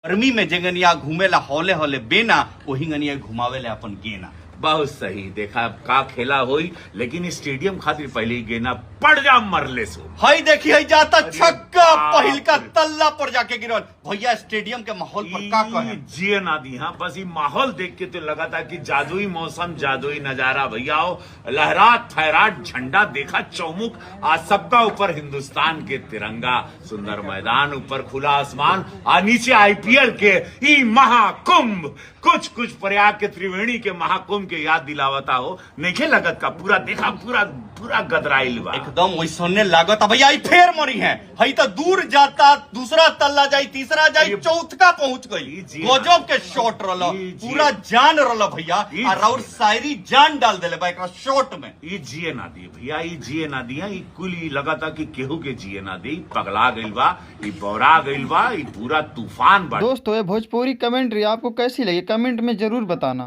गर्मी में जंगनिया घूमेला हौले हौले बेना वही गनिया घुमावेला अपन गेना। बहुत सही देखा का खेला होई, लेकिन स्टेडियम खातिर पहले ही गेना पड़ जा मरले सो। हई देखी हई जाता छक्का बाप पहिल का रे। तल्ला पर जाके गिरल। भैया स्टेडियम के माहौल पर का कहे? जिए ना दी हाँ, बस ये माहौल देख के तो लगा था कि जादुई मौसम जादुई नजारा भैया हो। लहरात फहरात झंडा देखा चौमुख, आज सबका ऊपर हिंदुस्तान के तिरंगा, सुंदर मैदान, ऊपर खुला आसमान, और नीचे आईपीएल के ई महाकुंभ। कुछ कुछ प्रयाग के त्रिवेणी के महाकुंभ के याद दिलावता हो। नहीं लगत का पूरा देखा, पूरा पूरा गदराइल बा एकदम वैसने लागत भैया। फेर मरी है हई तो दूर जाता, दूसरा तल्ला जाई, तीसरा जाई, चौथा पहुंच गई। गजब के शॉट रल, पूरा जान रल भैया। और शायरी जान डाल देले बा एकरा शॉट में। ये जिए ना दी भैया, ये जिए ना दिया, ये कुल ही लगा था कि केहू के जिए ना दी। पगला गइल बा, ये बौरा गइल बा, ये पूरा तूफान बा। दोस्तों ये भोजपुरी कमेंट्री आपको कैसी लगी कमेंट में जरूर बताना।